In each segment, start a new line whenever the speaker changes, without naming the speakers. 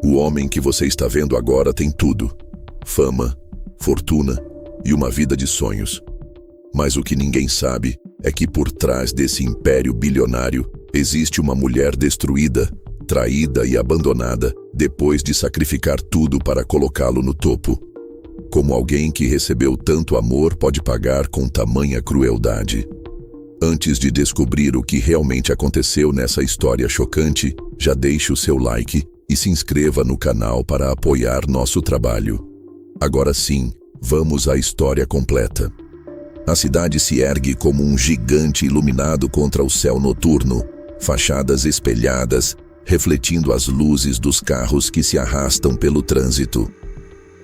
O homem que você está vendo agora tem tudo: fama, fortuna e uma vida de sonhos. Mas o que ninguém sabe é que por trás desse império bilionário existe uma mulher destruída, traída e abandonada depois de sacrificar tudo para colocá-lo no topo. Como alguém que recebeu tanto amor pode pagar com tamanha crueldade? Antes de descobrir o que realmente aconteceu nessa história chocante, já deixe o seu like e se inscreva no canal para apoiar nosso trabalho. Agora sim, vamos à história completa. A cidade se ergue como um gigante iluminado contra o céu noturno, fachadas espelhadas, refletindo as luzes dos carros que se arrastam pelo trânsito.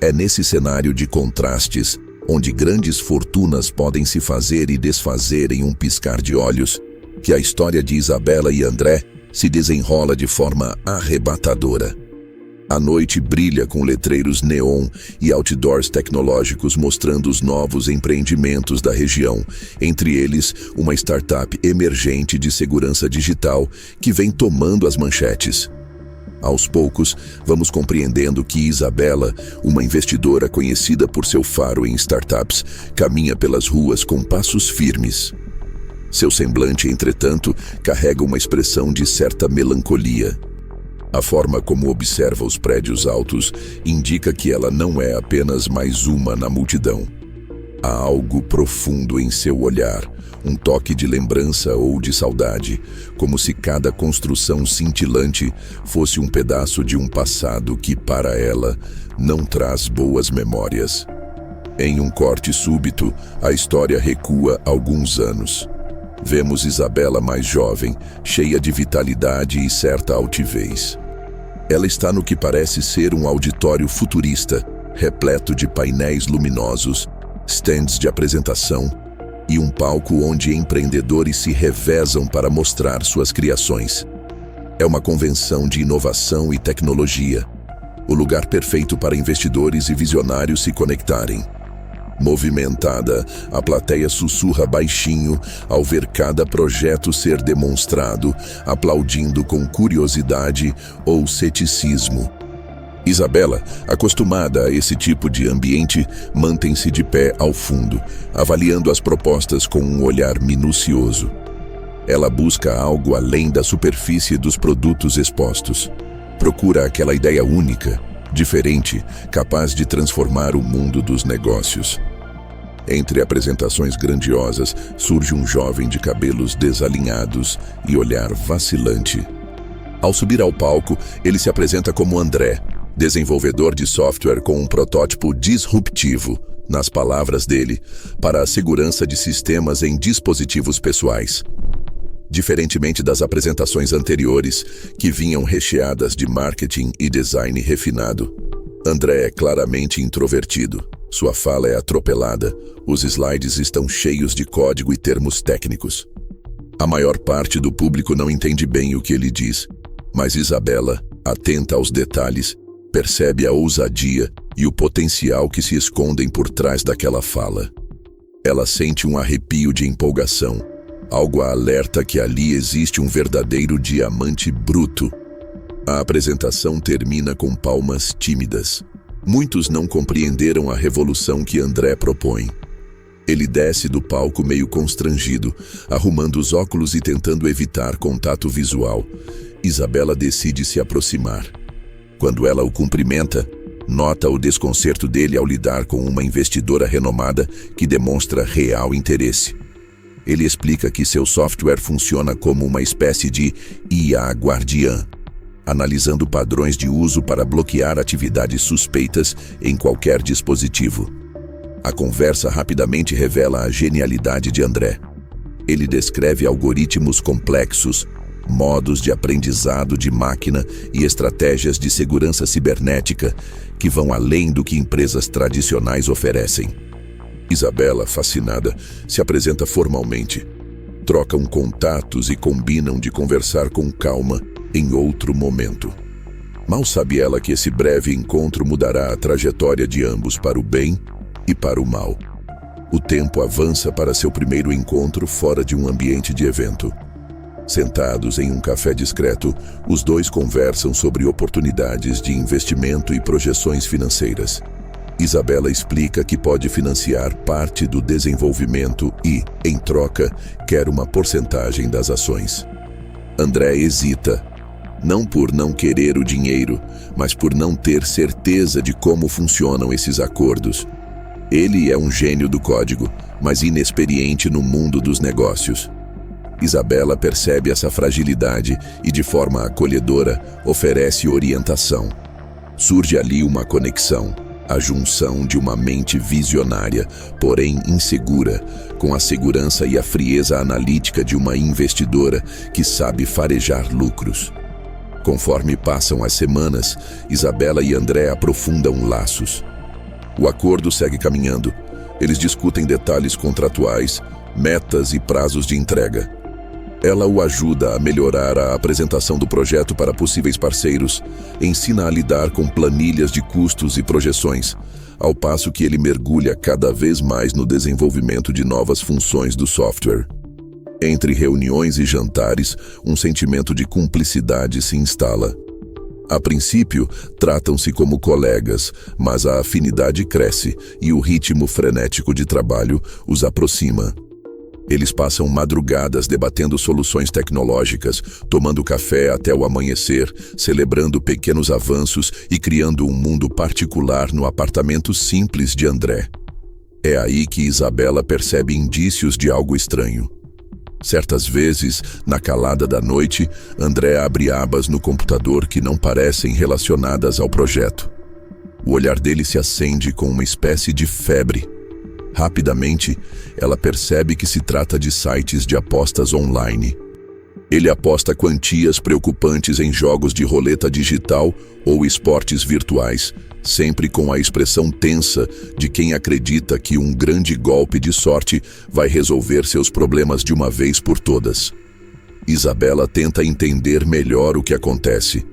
É nesse cenário de contrastes, onde grandes fortunas podem se fazer e desfazer em um piscar de olhos, que a história de Isabela e André se desenrola de forma arrebatadora. A noite brilha com letreiros neon e outdoors tecnológicos mostrando os novos empreendimentos da região, entre eles uma startup emergente de segurança digital que vem tomando as manchetes. Aos poucos, vamos compreendendo que Isabela, uma investidora conhecida por seu faro em startups, caminha pelas ruas com passos firmes. Seu semblante, entretanto, carrega uma expressão de certa melancolia. A forma como observa os prédios altos indica que ela não é apenas mais uma na multidão. Há algo profundo em seu olhar, um toque de lembrança ou de saudade, como se cada construção cintilante fosse um pedaço de um passado que, para ela, não traz boas memórias. Em um corte súbito, a história recua alguns anos. Vemos Isabela mais jovem, cheia de vitalidade e certa altivez. Ela está no que parece ser um auditório futurista, repleto de painéis luminosos, stands de apresentação e um palco onde empreendedores se revezam para mostrar suas criações. É uma convenção de inovação e tecnologia, o lugar perfeito para investidores e visionários se conectarem. Movimentada, a plateia sussurra baixinho ao ver cada projeto ser demonstrado, aplaudindo com curiosidade ou ceticismo. Isabela, acostumada a esse tipo de ambiente, mantém-se de pé ao fundo, avaliando as propostas com um olhar minucioso. Ela busca algo além da superfície dos produtos expostos. Procura aquela ideia única, diferente, capaz de transformar o mundo dos negócios. Entre apresentações grandiosas, surge um jovem de cabelos desalinhados e olhar vacilante. Ao subir ao palco, ele se apresenta como André, desenvolvedor de software com um protótipo disruptivo, nas palavras dele, para a segurança de sistemas em dispositivos pessoais. Diferentemente das apresentações anteriores, que vinham recheadas de marketing e design refinado, André é claramente introvertido. Sua fala é atropelada, os slides estão cheios de código e termos técnicos. A maior parte do público não entende bem o que ele diz, mas Isabela, atenta aos detalhes, percebe a ousadia e o potencial que se escondem por trás daquela fala. Ela sente um arrepio de empolgação, algo a alerta que ali existe um verdadeiro diamante bruto. A apresentação termina com palmas tímidas. Muitos não compreenderam a revolução que André propõe. Ele desce do palco meio constrangido, arrumando os óculos e tentando evitar contato visual. Isabela decide se aproximar. Quando ela o cumprimenta, nota o desconcerto dele ao lidar com uma investidora renomada que demonstra real interesse. Ele explica que seu software funciona como uma espécie de IA guardiã, analisando padrões de uso para bloquear atividades suspeitas em qualquer dispositivo. A conversa rapidamente revela a genialidade de André. Ele descreve algoritmos complexos, modos de aprendizado de máquina e estratégias de segurança cibernética que vão além do que empresas tradicionais oferecem. Isabela, fascinada, se apresenta formalmente. Trocam contatos e combinam de conversar com calma em outro momento. Mal sabe ela que esse breve encontro mudará a trajetória de ambos para o bem e para o mal. O tempo avança para seu primeiro encontro fora de um ambiente de evento. Sentados em um café discreto, os dois conversam sobre oportunidades de investimento e projeções financeiras. Isabela explica que pode financiar parte do desenvolvimento e, em troca, quer uma porcentagem das ações. André hesita, não por não querer o dinheiro, mas por não ter certeza de como funcionam esses acordos. Ele é um gênio do código, mas inexperiente no mundo dos negócios. Isabela percebe essa fragilidade e, de forma acolhedora, oferece orientação. Surge ali uma conexão, a junção de uma mente visionária, porém insegura, com a segurança e a frieza analítica de uma investidora que sabe farejar lucros. Conforme passam as semanas, Isabela e André aprofundam laços. O acordo segue caminhando. Eles discutem detalhes contratuais, metas e prazos de entrega. Ela o ajuda a melhorar a apresentação do projeto para possíveis parceiros, ensina a lidar com planilhas de custos e projeções, ao passo que ele mergulha cada vez mais no desenvolvimento de novas funções do software. Entre reuniões e jantares, um sentimento de cumplicidade se instala. A princípio, tratam-se como colegas, mas a afinidade cresce e o ritmo frenético de trabalho os aproxima. Eles passam madrugadas debatendo soluções tecnológicas, tomando café até o amanhecer, celebrando pequenos avanços e criando um mundo particular no apartamento simples de André. É aí que Isabela percebe indícios de algo estranho. Certas vezes, na calada da noite, André abre abas no computador que não parecem relacionadas ao projeto. O olhar dele se acende com uma espécie de febre. Rapidamente, ela percebe que se trata de sites de apostas online. Ele aposta quantias preocupantes em jogos de roleta digital ou esportes virtuais, sempre com a expressão tensa de quem acredita que um grande golpe de sorte vai resolver seus problemas de uma vez por todas. Isabela tenta entender melhor o que acontece.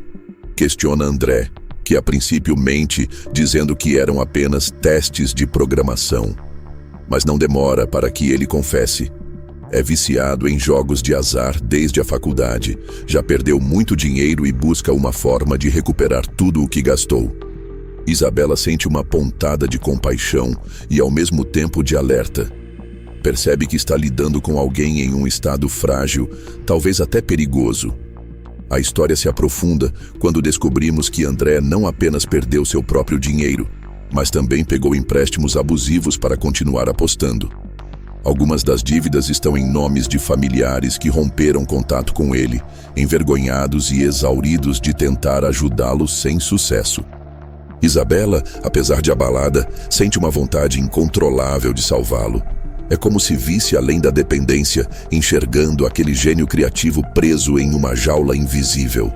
Questiona André, que a princípio mente, dizendo que eram apenas testes de programação. Mas não demora para que ele confesse. É viciado em jogos de azar desde a faculdade, já perdeu muito dinheiro e busca uma forma de recuperar tudo o que gastou. Isabela sente uma pontada de compaixão e ao mesmo tempo de alerta. Percebe que está lidando com alguém em um estado frágil, talvez até perigoso. A história se aprofunda quando descobrimos que André não apenas perdeu seu próprio dinheiro, mas também pegou empréstimos abusivos para continuar apostando. Algumas das dívidas estão em nomes de familiares que romperam contato com ele, envergonhados e exauridos de tentar ajudá-lo sem sucesso. Isabela, apesar de abalada, sente uma vontade incontrolável de salvá-lo. É como se visse além da dependência, enxergando aquele gênio criativo preso em uma jaula invisível.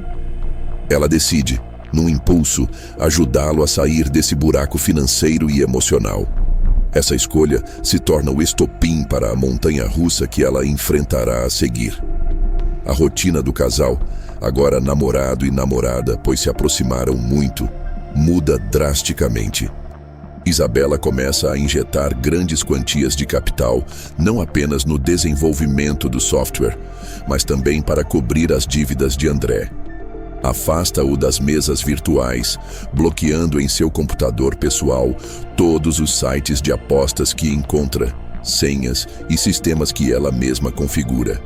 Ela decide, num impulso, ajudá-lo a sair desse buraco financeiro e emocional. Essa escolha se torna o estopim para a montanha-russa que ela enfrentará a seguir. A rotina do casal, agora namorado e namorada, pois se aproximaram muito, muda drasticamente. Isabela começa a injetar grandes quantias de capital, não apenas no desenvolvimento do software, mas também para cobrir as dívidas de André. Afasta-o das mesas virtuais, bloqueando em seu computador pessoal todos os sites de apostas que encontra, senhas e sistemas que ela mesma configura.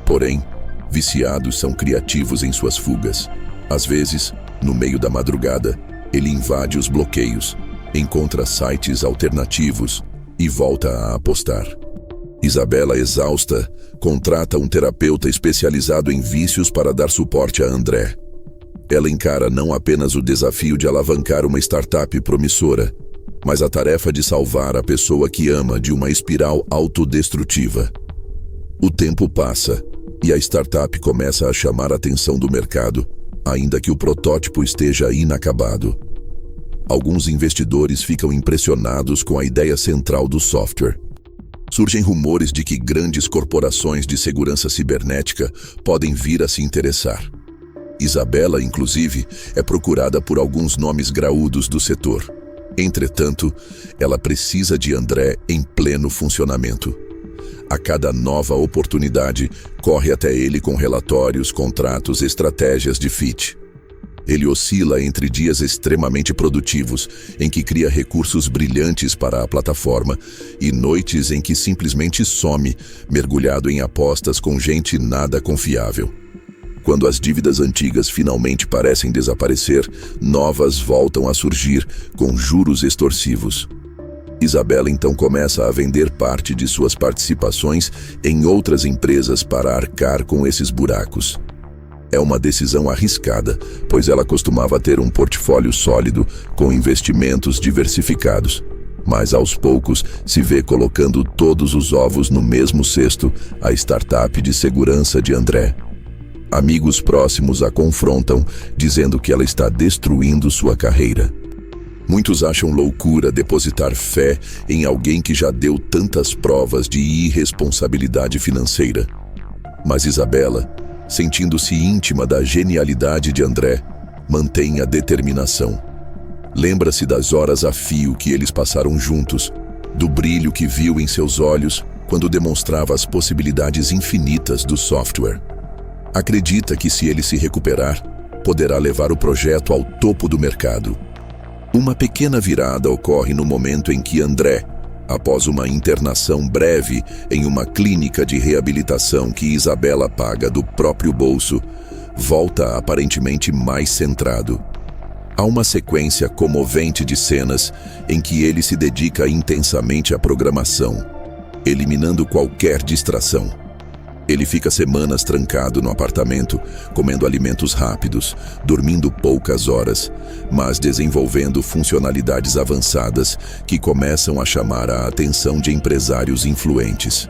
Porém, viciados são criativos em suas fugas. Às vezes, no meio da madrugada, ele invade os bloqueios, encontra sites alternativos e volta a apostar. Isabela, exausta, contrata um terapeuta especializado em vícios para dar suporte a André. Ela encara não apenas o desafio de alavancar uma startup promissora, mas a tarefa de salvar a pessoa que ama de uma espiral autodestrutiva. O tempo passa e a startup começa a chamar a atenção do mercado, ainda que o protótipo esteja inacabado. Alguns investidores ficam impressionados com a ideia central do software. Surgem rumores de que grandes corporações de segurança cibernética podem vir a se interessar. Isabela, inclusive, é procurada por alguns nomes graúdos do setor. Entretanto, ela precisa de André em pleno funcionamento. A cada nova oportunidade, corre até ele com relatórios, contratos, estratégias de fit. Ele oscila entre dias extremamente produtivos, em que cria recursos brilhantes para a plataforma, e noites em que simplesmente some, mergulhado em apostas com gente nada confiável. Quando as dívidas antigas finalmente parecem desaparecer, novas voltam a surgir, com juros extorsivos. Isabela então começa a vender parte de suas participações em outras empresas para arcar com esses buracos. É uma decisão arriscada, pois ela costumava ter um portfólio sólido com investimentos diversificados. Mas aos poucos se vê colocando todos os ovos no mesmo cesto, a startup de segurança de André. Amigos próximos a confrontam, dizendo que ela está destruindo sua carreira. Muitos acham loucura depositar fé em alguém que já deu tantas provas de irresponsabilidade financeira. Mas Isabela, sentindo-se íntima da genialidade de André, mantém a determinação. Lembra-se das horas a fio que eles passaram juntos, do brilho que viu em seus olhos quando demonstrava as possibilidades infinitas do software. Acredita que, se ele se recuperar, poderá levar o projeto ao topo do mercado. Uma pequena virada ocorre no momento em que André, após uma internação breve em uma clínica de reabilitação que Isabela paga do próprio bolso, volta aparentemente mais centrado. Há uma sequência comovente de cenas em que ele se dedica intensamente à programação, eliminando qualquer distração. Ele fica semanas trancado no apartamento, comendo alimentos rápidos, dormindo poucas horas, mas desenvolvendo funcionalidades avançadas que começam a chamar a atenção de empresários influentes.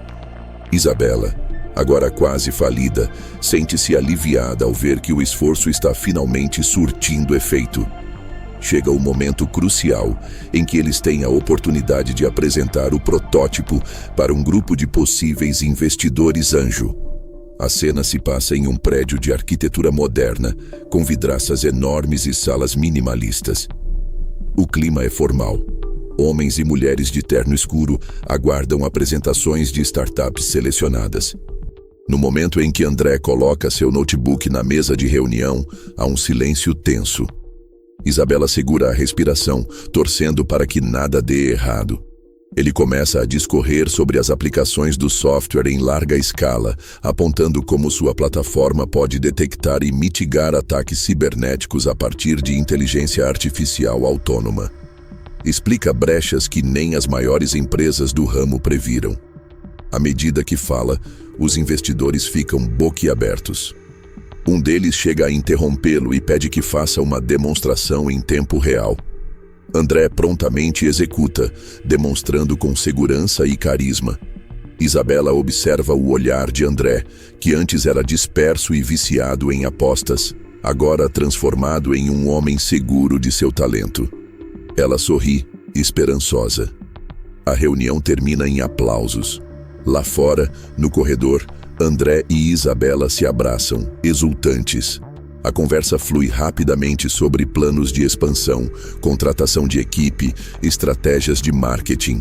Isabela, agora quase falida, sente-se aliviada ao ver que o esforço está finalmente surtindo efeito. Chega o momento crucial em que eles têm a oportunidade de apresentar o protótipo para um grupo de possíveis investidores anjo. A cena se passa em um prédio de arquitetura moderna, com vidraças enormes e salas minimalistas. O clima é formal. Homens e mulheres de terno escuro aguardam apresentações de startups selecionadas. No momento em que André coloca seu notebook na mesa de reunião, há um silêncio tenso. Isabela segura a respiração, torcendo para que nada dê errado. Ele começa a discorrer sobre as aplicações do software em larga escala, apontando como sua plataforma pode detectar e mitigar ataques cibernéticos a partir de inteligência artificial autônoma. Explica brechas que nem as maiores empresas do ramo previram. À medida que fala, os investidores ficam boquiabertos. Um deles chega a interrompê-lo e pede que faça uma demonstração em tempo real. André prontamente executa, demonstrando com segurança e carisma. Isabela observa o olhar de André, que antes era disperso e viciado em apostas, agora transformado em um homem seguro de seu talento. Ela sorri, esperançosa. A reunião termina em aplausos. Lá fora, no corredor, André e Isabela se abraçam, exultantes. A conversa flui rapidamente sobre planos de expansão, contratação de equipe, estratégias de marketing.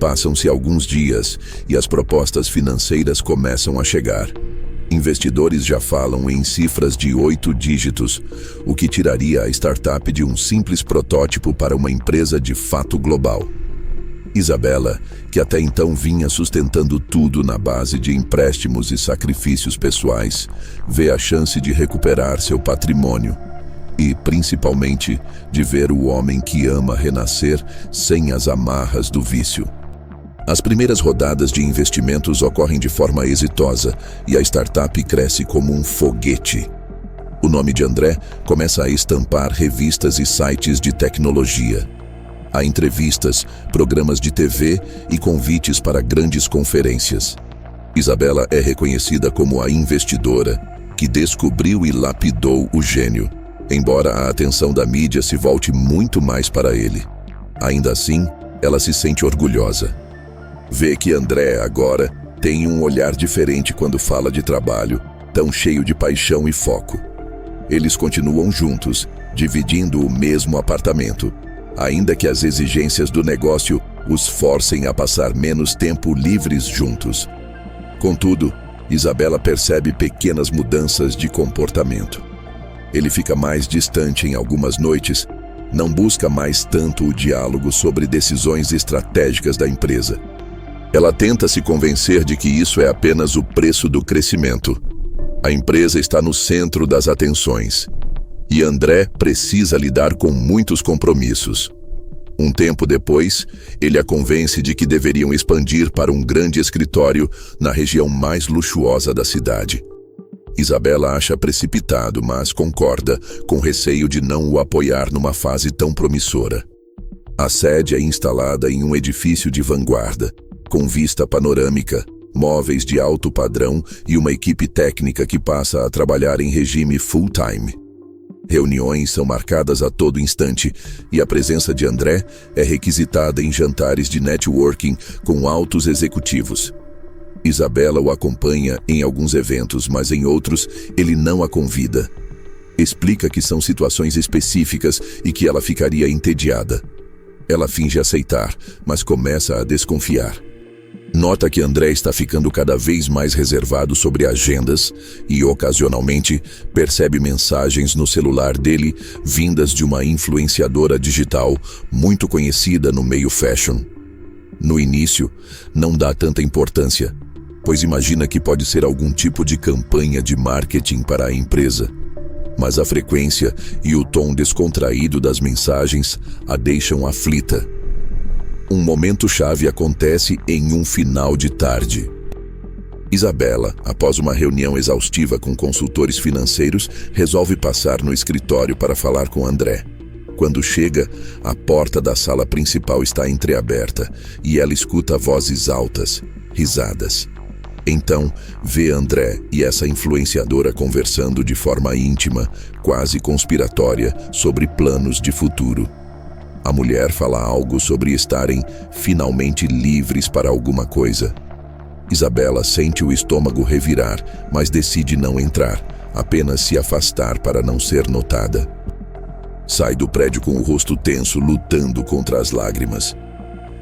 Passam-se alguns dias e as propostas financeiras começam a chegar. Investidores já falam em cifras de 8 dígitos, o que tiraria a startup de um simples protótipo para uma empresa de fato global. Isabela, que até então vinha sustentando tudo na base de empréstimos e sacrifícios pessoais, vê a chance de recuperar seu patrimônio e, principalmente, de ver o homem que ama renascer sem as amarras do vício. As primeiras rodadas de investimentos ocorrem de forma exitosa e a startup cresce como um foguete. O nome de André começa a estampar revistas e sites de tecnologia. Há entrevistas, programas de TV e convites para grandes conferências. Isabela é reconhecida como a investidora que descobriu e lapidou o gênio, embora a atenção da mídia se volte muito mais para ele. Ainda assim, ela se sente orgulhosa. Vê que André agora tem um olhar diferente quando fala de trabalho, tão cheio de paixão e foco. Eles continuam juntos, dividindo o mesmo apartamento, ainda que as exigências do negócio os forcem a passar menos tempo livres juntos. Contudo, Isabela percebe pequenas mudanças de comportamento. Ele fica mais distante em algumas noites, não busca mais tanto o diálogo sobre decisões estratégicas da empresa. Ela tenta se convencer de que isso é apenas o preço do crescimento. A empresa está no centro das atenções, e André precisa lidar com muitos compromissos. Um tempo depois, ele a convence de que deveriam expandir para um grande escritório na região mais luxuosa da cidade. Isabela acha precipitado, mas concorda, com receio de não o apoiar numa fase tão promissora. A sede é instalada em um edifício de vanguarda, com vista panorâmica, móveis de alto padrão e uma equipe técnica que passa a trabalhar em regime full-time. Reuniões são marcadas a todo instante e a presença de André é requisitada em jantares de networking com altos executivos. Isabela o acompanha em alguns eventos, mas em outros ele não a convida. Explica que são situações específicas e que ela ficaria entediada. Ela finge aceitar, mas começa a desconfiar. Nota que André está ficando cada vez mais reservado sobre agendas e, ocasionalmente, percebe mensagens no celular dele vindas de uma influenciadora digital muito conhecida no meio fashion. No início, não dá tanta importância, pois imagina que pode ser algum tipo de campanha de marketing para a empresa. Mas a frequência e o tom descontraído das mensagens a deixam aflita. Um momento-chave acontece em um final de tarde. Isabela, após uma reunião exaustiva com consultores financeiros, resolve passar no escritório para falar com André. Quando chega, a porta da sala principal está entreaberta e ela escuta vozes altas, risadas. Então, vê André e essa influenciadora conversando de forma íntima, quase conspiratória, sobre planos de futuro. A mulher fala algo sobre estarem finalmente livres para alguma coisa. Isabela sente o estômago revirar, mas decide não entrar, apenas se afastar para não ser notada. Sai do prédio com o rosto tenso, lutando contra as lágrimas.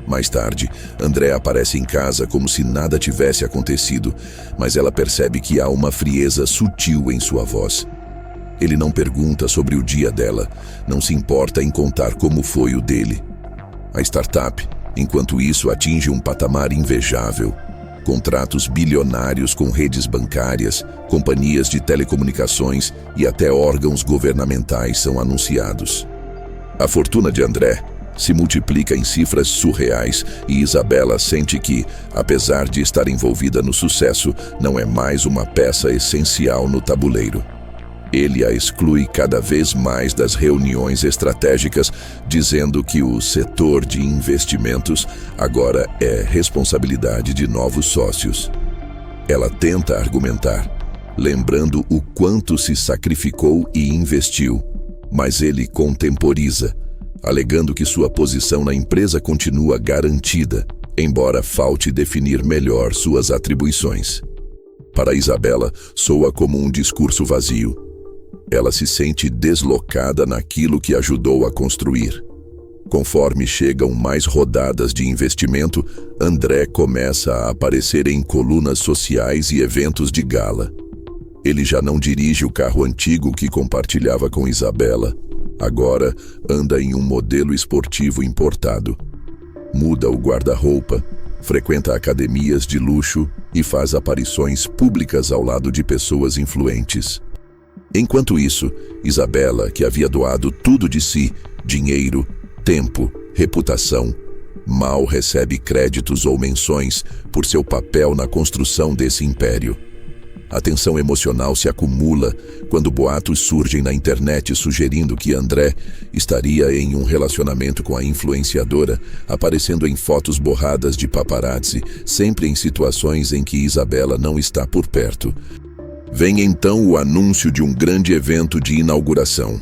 Mais tarde, André aparece em casa como se nada tivesse acontecido, mas ela percebe que há uma frieza sutil em sua voz. Ele não pergunta sobre o dia dela, não se importa em contar como foi o dele. A startup, enquanto isso, atinge um patamar invejável. Contratos bilionários com redes bancárias, companhias de telecomunicações e até órgãos governamentais são anunciados. A fortuna de André se multiplica em cifras surreais e Isabela sente que, apesar de estar envolvida no sucesso, não é mais uma peça essencial no tabuleiro. Ele a exclui cada vez mais das reuniões estratégicas, dizendo que o setor de investimentos agora é responsabilidade de novos sócios. Ela tenta argumentar, lembrando o quanto se sacrificou e investiu, mas ele contemporiza, alegando que sua posição na empresa continua garantida, embora falte definir melhor suas atribuições. Para Isabela, soa como um discurso vazio. Ela se sente deslocada naquilo que ajudou a construir. Conforme chegam mais rodadas de investimento, André começa a aparecer em colunas sociais e eventos de gala. Ele já não dirige o carro antigo que compartilhava com Isabela. Agora anda em um modelo esportivo importado. Muda o guarda-roupa, frequenta academias de luxo e faz aparições públicas ao lado de pessoas influentes. Enquanto isso, Isabela, que havia doado tudo de si, dinheiro, tempo, reputação, mal recebe créditos ou menções por seu papel na construção desse império. A tensão emocional se acumula quando boatos surgem na internet sugerindo que André estaria em um relacionamento com a influenciadora, aparecendo em fotos borradas de paparazzi, sempre em situações em que Isabela não está por perto. Vem então o anúncio de um grande evento de inauguração.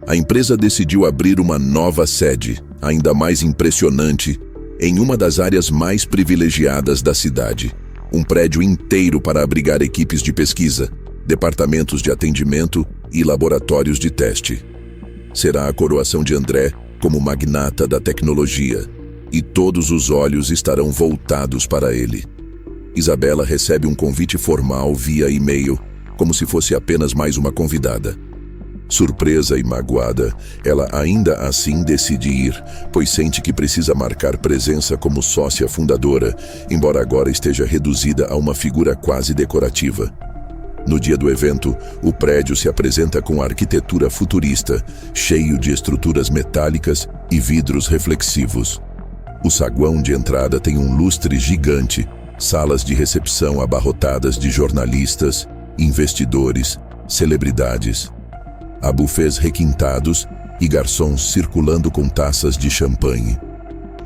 A empresa decidiu abrir uma nova sede, ainda mais impressionante, em uma das áreas mais privilegiadas da cidade. Um prédio inteiro para abrigar equipes de pesquisa, departamentos de atendimento e laboratórios de teste. Será a coroação de André como magnata da tecnologia. e todos os olhos estarão voltados para ele. Isabela recebe um convite formal via e-mail, como se fosse apenas mais uma convidada. Surpresa e magoada, ela ainda assim decide ir, pois sente que precisa marcar presença como sócia fundadora, embora agora esteja reduzida a uma figura quase decorativa. No dia do evento, o prédio se apresenta com arquitetura futurista, cheio de estruturas metálicas e vidros reflexivos. O saguão de entrada tem um lustre gigante, salas de recepção abarrotadas de jornalistas, investidores, celebridades. Há bufês requintados e garçons circulando com taças de champanhe.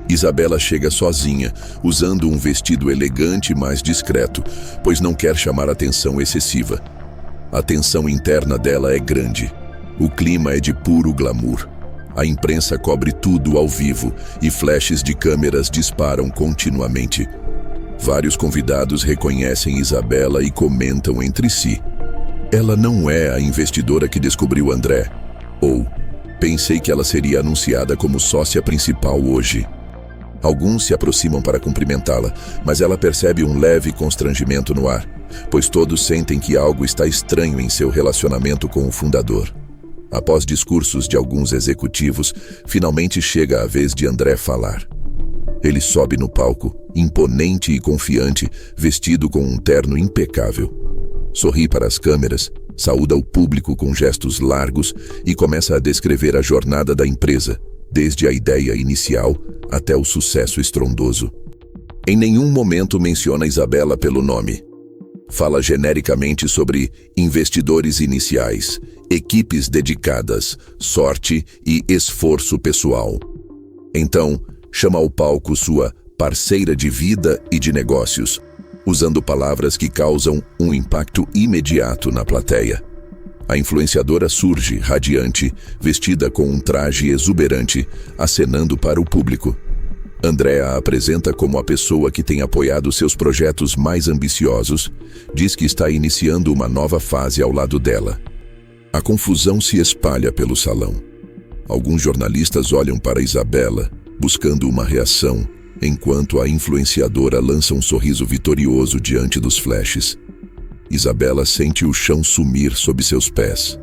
Isabela chega sozinha, usando um vestido elegante mas discreto, pois não quer chamar atenção excessiva. A tensão interna dela é grande. O clima é de puro glamour. A imprensa cobre tudo ao vivo e flashes de câmeras disparam continuamente. Vários convidados reconhecem Isabela e comentam entre si: ela não é a investidora que descobriu André. Ou, pensei que ela seria anunciada como sócia principal hoje. Alguns se aproximam para cumprimentá-la, mas ela percebe um leve constrangimento no ar, pois todos sentem que algo está estranho em seu relacionamento com o fundador. Após discursos de alguns executivos, finalmente chega a vez de André falar. Ele sobe no palco, imponente e confiante, vestido com um terno impecável. Sorri para as câmeras, saúda o público com gestos largos e começa a descrever a jornada da empresa, desde a ideia inicial até o sucesso estrondoso. Em nenhum momento menciona Isabela pelo nome. Fala genericamente sobre investidores iniciais, equipes dedicadas, sorte e esforço pessoal. Então, chama ao palco sua parceira de vida e de negócios, usando palavras que causam um impacto imediato na plateia. A influenciadora surge, radiante, vestida com um traje exuberante, acenando para o público. André a apresenta como a pessoa que tem apoiado seus projetos mais ambiciosos, diz que está iniciando uma nova fase ao lado dela. A confusão se espalha pelo salão. Alguns jornalistas olham para Isabela, buscando uma reação, enquanto a influenciadora lança um sorriso vitorioso diante dos flashes. Isabela sente o chão sumir sob seus pés.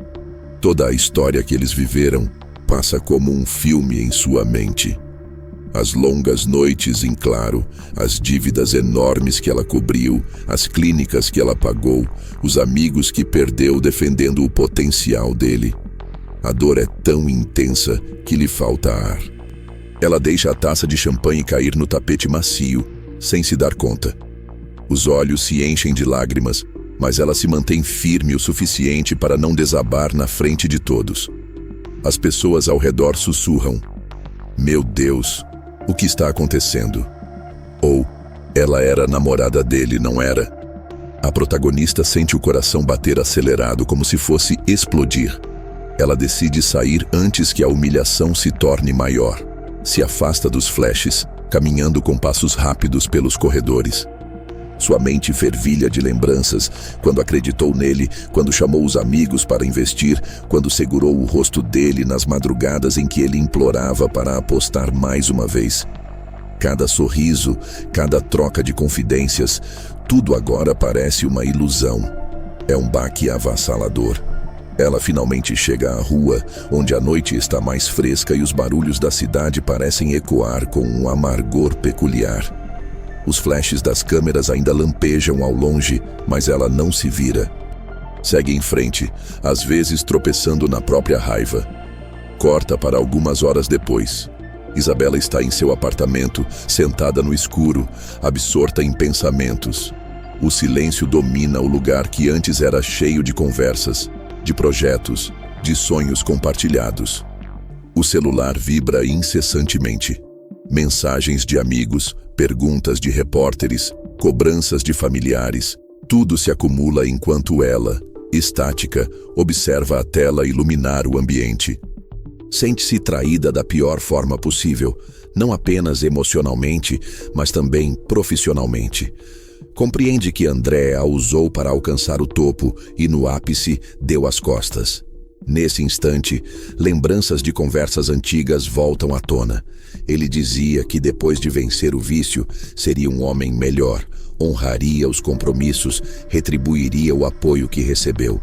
Toda a história que eles viveram passa como um filme em sua mente. As longas noites em claro, as dívidas enormes que ela cobriu, as clínicas que ela pagou, os amigos que perdeu defendendo o potencial dele. A dor é tão intensa que lhe falta ar. Ela deixa a taça de champanhe cair no tapete macio, sem se dar conta. Os olhos se enchem de lágrimas, mas ela se mantém firme o suficiente para não desabar na frente de todos. As pessoas ao redor sussurram: "Meu Deus, o que está acontecendo?" Ou, ela era namorada dele, não era? A protagonista sente o coração bater acelerado como se fosse explodir. Ela decide sair antes que a humilhação se torne maior. Se afasta dos flashes, caminhando com passos rápidos pelos corredores. Sua mente fervilha de lembranças, quando acreditou nele, quando chamou os amigos para investir, quando segurou o rosto dele nas madrugadas em que ele implorava para apostar mais uma vez. Cada sorriso, cada troca de confidências, tudo agora parece uma ilusão. É um baque avassalador. Ela finalmente chega à rua, onde a noite está mais fresca e os barulhos da cidade parecem ecoar com um amargor peculiar. Os flashes das câmeras ainda lampejam ao longe, mas ela não se vira. Segue em frente, às vezes tropeçando na própria raiva. Corta para algumas horas depois. Isabela está em seu apartamento, sentada no escuro, absorta em pensamentos. O silêncio domina o lugar que antes era cheio de conversas, de projetos, de sonhos compartilhados. O celular vibra incessantemente. Mensagens de amigos, perguntas de repórteres, cobranças de familiares, tudo se acumula enquanto ela, estática, observa a tela iluminar o ambiente. Sente-se traída da pior forma possível, não apenas emocionalmente, mas também profissionalmente. Compreende que André a usou para alcançar o topo e no ápice deu as costas. Nesse instante, lembranças de conversas antigas voltam à tona. Ele dizia que depois de vencer o vício, seria um homem melhor, honraria os compromissos, retribuiria o apoio que recebeu.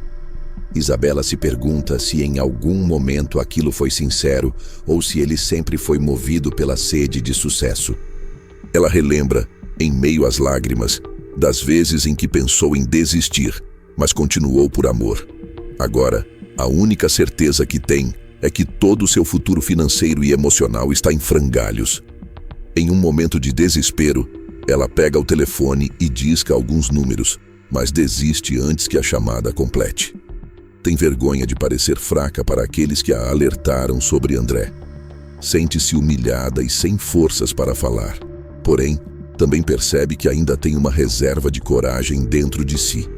Isabela se pergunta se em algum momento aquilo foi sincero ou se ele sempre foi movido pela sede de sucesso. Ela relembra, em meio às lágrimas, das vezes em que pensou em desistir, mas continuou por amor. Agora, a única certeza que tem é que todo o seu futuro financeiro e emocional está em frangalhos. Em um momento de desespero, ela pega o telefone e disca alguns números, mas desiste antes que a chamada complete. Tem vergonha de parecer fraca para aqueles que a alertaram sobre André. Sente-se humilhada e sem forças para falar. Porém, também percebe que ainda tem uma reserva de coragem dentro de si.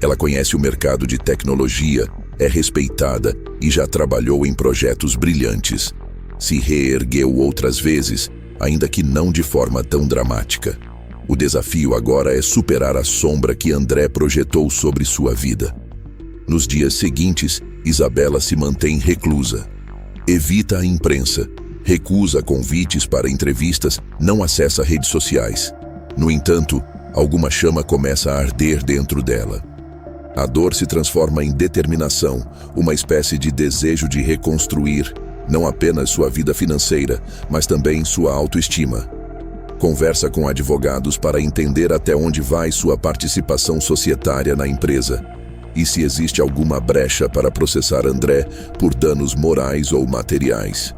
Ela conhece o mercado de tecnologia, é respeitada e já trabalhou em projetos brilhantes. Se reergueu outras vezes, ainda que não de forma tão dramática. O desafio agora é superar a sombra que André projetou sobre sua vida. Nos dias seguintes, Isabela se mantém reclusa. Evita a imprensa, recusa convites para entrevistas, não acessa redes sociais. No entanto, alguma chama começa a arder dentro dela. A dor se transforma em determinação, uma espécie de desejo de reconstruir, não apenas sua vida financeira, mas também sua autoestima. Conversa com advogados para entender até onde vai sua participação societária na empresa e se existe alguma brecha para processar André por danos morais ou materiais.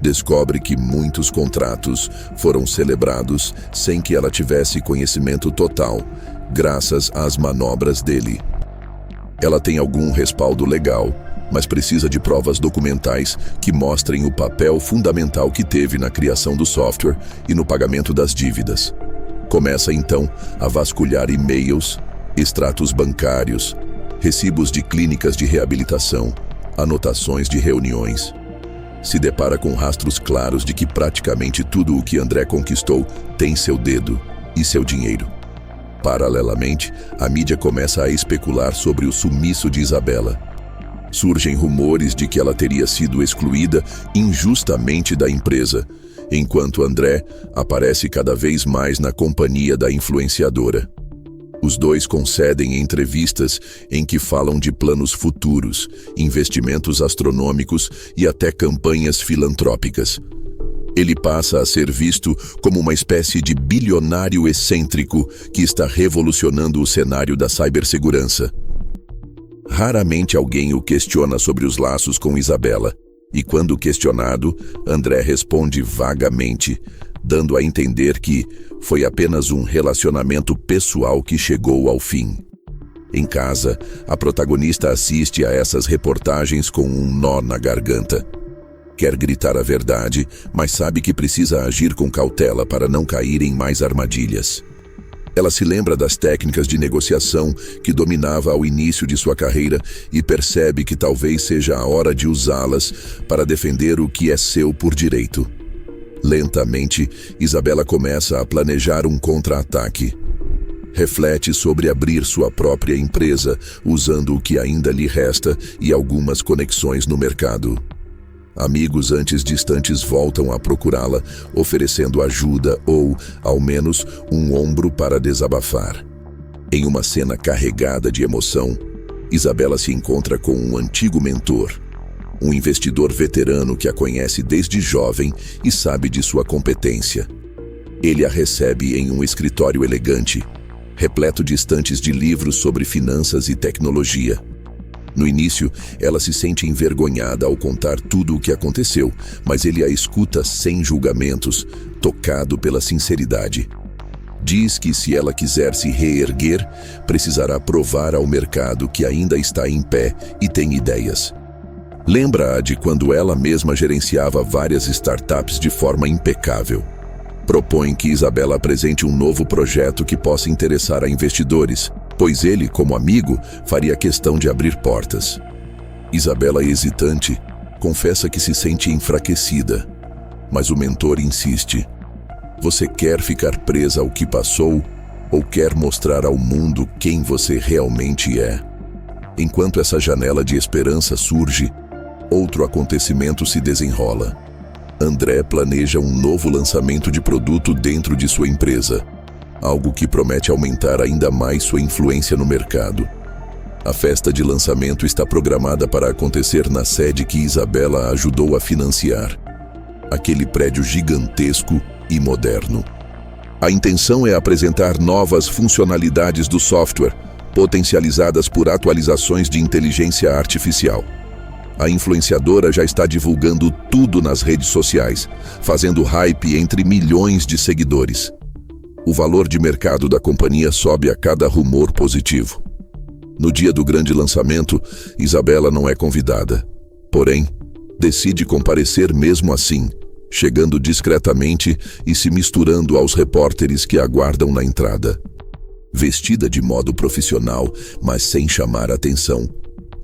Descobre que muitos contratos foram celebrados sem que ela tivesse conhecimento total, graças às manobras dele. Ela tem algum respaldo legal, mas precisa de provas documentais que mostrem o papel fundamental que teve na criação do software e no pagamento das dívidas. Começa então a vasculhar e-mails, extratos bancários, recibos de clínicas de reabilitação, anotações de reuniões. Se depara com rastros claros de que praticamente tudo o que André conquistou tem seu dedo e seu dinheiro. Paralelamente, a mídia começa a especular sobre o sumiço de Isabela. Surgem rumores de que ela teria sido excluída injustamente da empresa, enquanto André aparece cada vez mais na companhia da influenciadora. Os dois concedem entrevistas em que falam de planos futuros, investimentos astronômicos e até campanhas filantrópicas. Ele passa a ser visto como uma espécie de bilionário excêntrico que está revolucionando o cenário da cibersegurança. Raramente alguém o questiona sobre os laços com Isabela, e quando questionado, André responde vagamente, dando a entender que foi apenas um relacionamento pessoal que chegou ao fim. Em casa, a protagonista assiste a essas reportagens com um nó na garganta. Quer gritar a verdade, mas sabe que precisa agir com cautela para não cair em mais armadilhas. Ela se lembra das técnicas de negociação que dominava ao início de sua carreira e percebe que talvez seja a hora de usá-las para defender o que é seu por direito. Lentamente, Isabela começa a planejar um contra-ataque. Reflete sobre abrir sua própria empresa, usando o que ainda lhe resta e algumas conexões no mercado. Amigos antes distantes voltam a procurá-la, oferecendo ajuda ou, ao menos, um ombro para desabafar. Em uma cena carregada de emoção, Isabela se encontra com um antigo mentor, um investidor veterano que a conhece desde jovem e sabe de sua competência. Ele a recebe em um escritório elegante, repleto de estantes de livros sobre finanças e tecnologia. No início, ela se sente envergonhada ao contar tudo o que aconteceu, mas ele a escuta sem julgamentos, tocado pela sinceridade. Diz que se ela quiser se reerguer, precisará provar ao mercado que ainda está em pé e tem ideias. Lembra-a de quando ela mesma gerenciava várias startups de forma impecável. Propõe que Isabela apresente um novo projeto que possa interessar a investidores, pois ele, como amigo, faria questão de abrir portas. Isabela, hesitante, confessa que se sente enfraquecida, mas o mentor insiste. Você quer ficar presa ao que passou ou quer mostrar ao mundo quem você realmente é? Enquanto essa janela de esperança surge, outro acontecimento se desenrola. André planeja um novo lançamento de produto dentro de sua empresa, algo que promete aumentar ainda mais sua influência no mercado. A festa de lançamento está programada para acontecer na sede que Isabela ajudou a financiar, aquele prédio gigantesco e moderno. A intenção é apresentar novas funcionalidades do software, potencializadas por atualizações de inteligência artificial. A influenciadora já está divulgando tudo nas redes sociais, fazendo hype entre milhões de seguidores. O valor de mercado da companhia sobe a cada rumor positivo. No dia do grande lançamento, Isabela não é convidada. Porém, decide comparecer mesmo assim, chegando discretamente e se misturando aos repórteres que aguardam na entrada. Vestida de modo profissional, mas sem chamar atenção,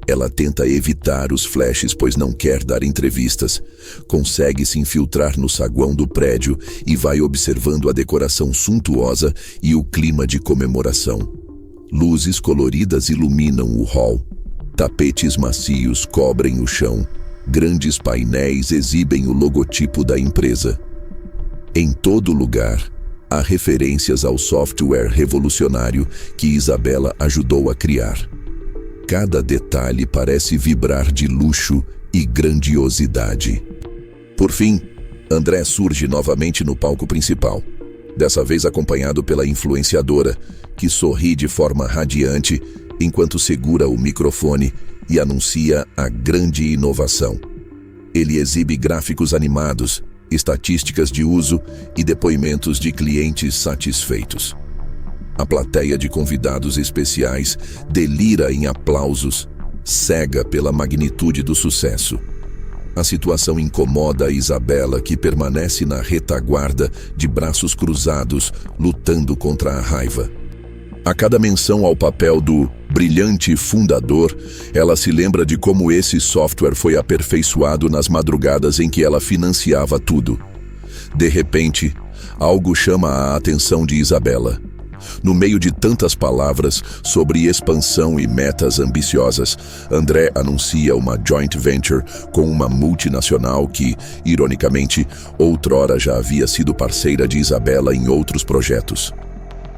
ela tenta evitar os flashes, pois não quer dar entrevistas. Consegue se infiltrar no saguão do prédio e vai observando a decoração suntuosa e o clima de comemoração. Luzes coloridas iluminam o hall. Tapetes macios cobrem o chão. Grandes painéis exibem o logotipo da empresa. Em todo lugar, há referências ao software revolucionário que Isabela ajudou a criar. Cada detalhe parece vibrar de luxo e grandiosidade. Por fim, André surge novamente no palco principal, dessa vez acompanhado pela influenciadora, que sorri de forma radiante enquanto segura o microfone e anuncia a grande inovação. Ele exibe gráficos animados, estatísticas de uso e depoimentos de clientes satisfeitos. A plateia de convidados especiais delira em aplausos, cega pela magnitude do sucesso. A situação incomoda a Isabela, que permanece na retaguarda, de braços cruzados, lutando contra a raiva. A cada menção ao papel do brilhante fundador, ela se lembra de como esse software foi aperfeiçoado nas madrugadas em que ela financiava tudo. De repente, algo chama a atenção de Isabela. No meio de tantas palavras sobre expansão e metas ambiciosas, André anuncia uma joint venture com uma multinacional que, ironicamente, outrora já havia sido parceira de Isabela em outros projetos.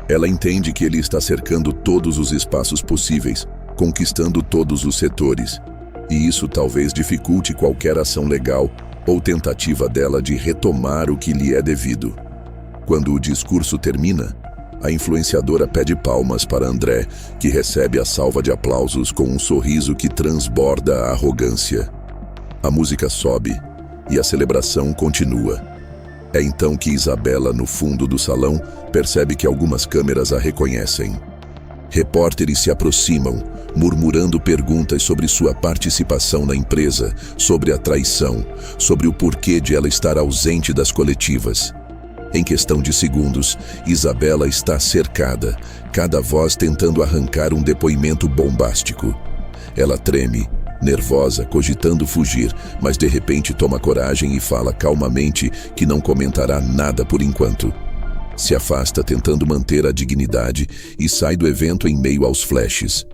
Ela entende que ele está cercando todos os espaços possíveis, conquistando todos os setores, e isso talvez dificulte qualquer ação legal ou tentativa dela de retomar o que lhe é devido. Quando o discurso termina, a influenciadora pede palmas para André, que recebe a salva de aplausos com um sorriso que transborda a arrogância. A música sobe e a celebração continua. É então que Isabela, no fundo do salão, percebe que algumas câmeras a reconhecem. Repórteres se aproximam, murmurando perguntas sobre sua participação na empresa, sobre a traição, sobre o porquê de ela estar ausente das coletivas. Em questão de segundos, Isabela está cercada, cada voz tentando arrancar um depoimento bombástico. Ela treme, nervosa, cogitando fugir, mas de repente toma coragem e fala calmamente que não comentará nada por enquanto. Se afasta tentando manter a dignidade e sai do evento em meio aos flashes.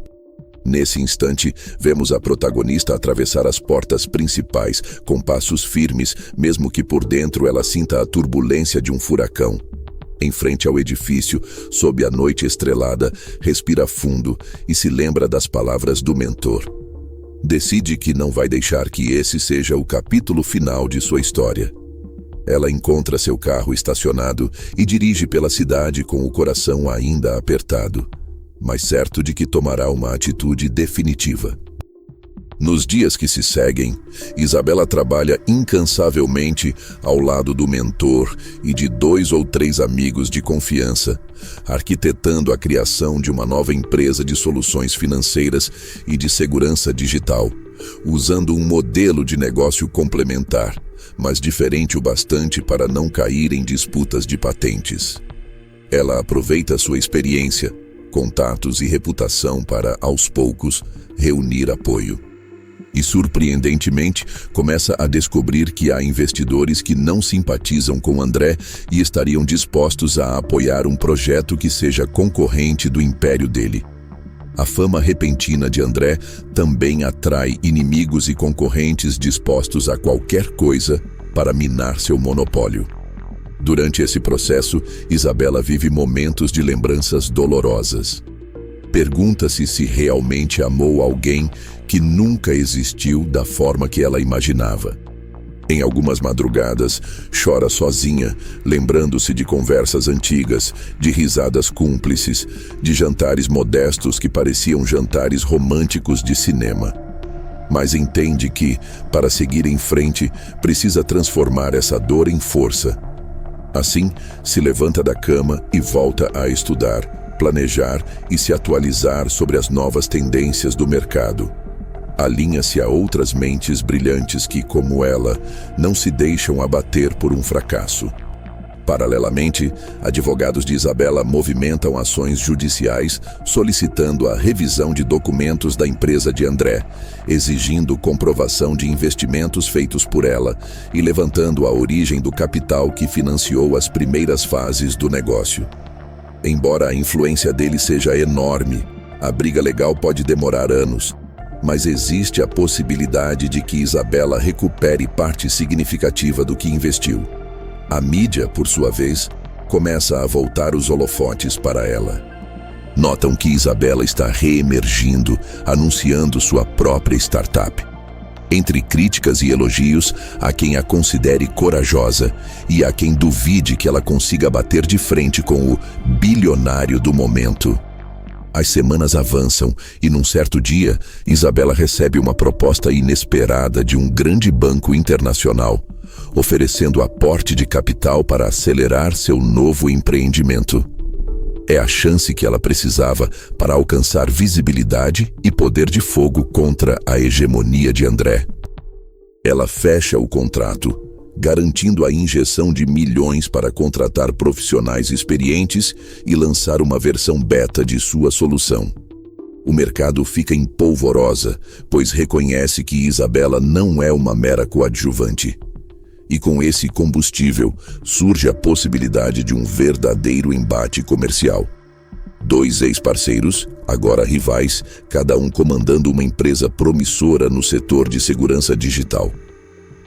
Nesse instante, vemos a protagonista atravessar as portas principais com passos firmes, mesmo que por dentro ela sinta a turbulência de um furacão. Em frente ao edifício, sob a noite estrelada, respira fundo e se lembra das palavras do mentor. Decide que não vai deixar que esse seja o capítulo final de sua história. Ela encontra seu carro estacionado e dirige pela cidade com o coração ainda apertado, mas certo de que tomará uma atitude definitiva. Nos dias que se seguem, Isabela trabalha incansavelmente ao lado do mentor e de 2 ou 3 amigos de confiança, arquitetando a criação de uma nova empresa de soluções financeiras e de segurança digital, usando um modelo de negócio complementar, mas diferente o bastante para não cair em disputas de patentes. Ela aproveita sua experiência, contatos e reputação para, aos poucos, reunir apoio. E, surpreendentemente, começa a descobrir que há investidores que não simpatizam com André e estariam dispostos a apoiar um projeto que seja concorrente do império dele. A fama repentina de André também atrai inimigos e concorrentes dispostos a qualquer coisa para minar seu monopólio. Durante esse processo, Isabela vive momentos de lembranças dolorosas. Pergunta-se se realmente amou alguém que nunca existiu da forma que ela imaginava. Em algumas madrugadas, chora sozinha, lembrando-se de conversas antigas, de risadas cúmplices, de jantares modestos que pareciam jantares românticos de cinema. Mas entende que, para seguir em frente, precisa transformar essa dor em força. Assim, se levanta da cama e volta a estudar, planejar e se atualizar sobre as novas tendências do mercado. Alinha-se a outras mentes brilhantes que, como ela, não se deixam abater por um fracasso. Paralelamente, advogados de Isabela movimentam ações judiciais solicitando a revisão de documentos da empresa de André, exigindo comprovação de investimentos feitos por ela e levantando a origem do capital que financiou as primeiras fases do negócio. Embora a influência dele seja enorme, a briga legal pode demorar anos, mas existe a possibilidade de que Isabela recupere parte significativa do que investiu. A mídia, por sua vez, começa a voltar os holofotes para ela. Notam que Isabela está reemergindo, anunciando sua própria startup. Entre críticas e elogios, há quem a considere corajosa e há quem duvide que ela consiga bater de frente com o bilionário do momento. As semanas avançam e, num certo dia, Isabela recebe uma proposta inesperada de um grande banco internacional, oferecendo aporte de capital para acelerar seu novo empreendimento. É a chance que ela precisava para alcançar visibilidade e poder de fogo contra a hegemonia de André. Ela fecha o contrato, garantindo a injeção de milhões para contratar profissionais experientes e lançar uma versão beta de sua solução. O mercado fica em polvorosa, pois reconhece que Isabela não é uma mera coadjuvante. E com esse combustível, surge a possibilidade de um verdadeiro embate comercial. Dois ex-parceiros, agora rivais, cada um comandando uma empresa promissora no setor de segurança digital.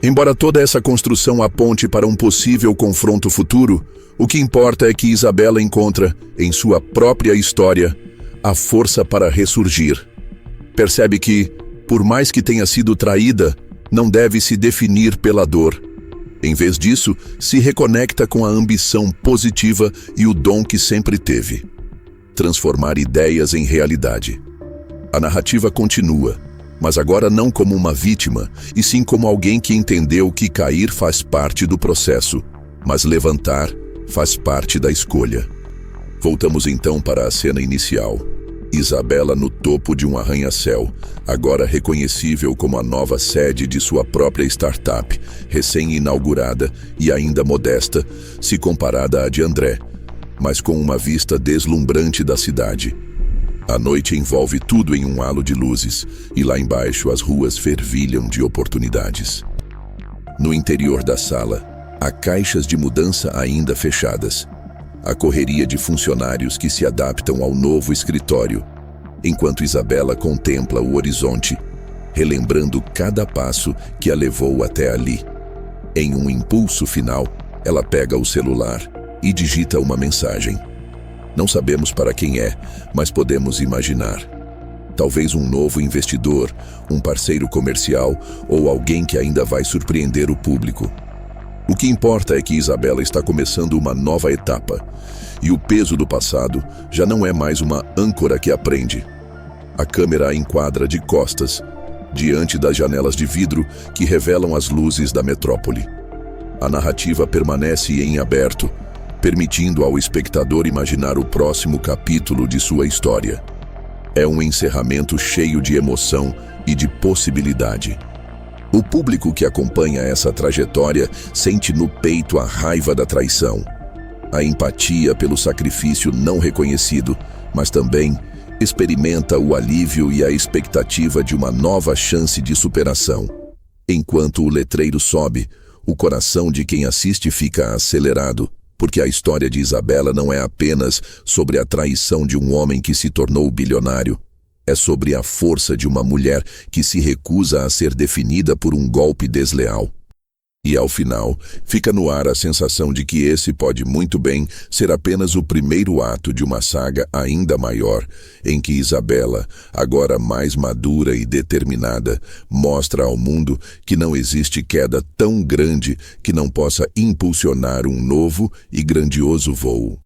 Embora toda essa construção aponte para um possível confronto futuro, o que importa é que Isabela encontra, em sua própria história, a força para ressurgir. Percebe que, por mais que tenha sido traída, não deve se definir pela dor. Em vez disso, se reconecta com a ambição positiva e o dom que sempre teve: transformar ideias em realidade. A narrativa continua, mas agora não como uma vítima, e sim como alguém que entendeu que cair faz parte do processo, mas levantar faz parte da escolha. Voltamos então para a cena inicial. Isabela no topo de um arranha-céu, agora reconhecível como a nova sede de sua própria startup, recém-inaugurada e ainda modesta, se comparada à de André, mas com uma vista deslumbrante da cidade. A noite envolve tudo em um halo de luzes, e lá embaixo as ruas fervilham de oportunidades. No interior da sala, há caixas de mudança ainda fechadas. A correria de funcionários que se adaptam ao novo escritório, enquanto Isabela contempla o horizonte, relembrando cada passo que a levou até ali. Em um impulso final, ela pega o celular e digita uma mensagem. Não sabemos para quem é, mas podemos imaginar. Talvez um novo investidor, um parceiro comercial ou alguém que ainda vai surpreender o público. O que importa é que Isabela está começando uma nova etapa, e o peso do passado já não é mais uma âncora que aprende. A câmera a enquadra de costas, diante das janelas de vidro que revelam as luzes da metrópole. A narrativa permanece em aberto, permitindo ao espectador imaginar o próximo capítulo de sua história. É um encerramento cheio de emoção e de possibilidade. O público que acompanha essa trajetória sente no peito a raiva da traição, a empatia pelo sacrifício não reconhecido, mas também experimenta o alívio e a expectativa de uma nova chance de superação. Enquanto o letreiro sobe, o coração de quem assiste fica acelerado, porque a história de Isabela não é apenas sobre a traição de um homem que se tornou bilionário, É sobre a força de uma mulher que se recusa a ser definida por um golpe desleal. E ao final, fica no ar a sensação de que esse pode muito bem ser apenas o primeiro ato de uma saga ainda maior, em que Isabela, agora mais madura e determinada, mostra ao mundo que não existe queda tão grande que não possa impulsionar um novo e grandioso voo.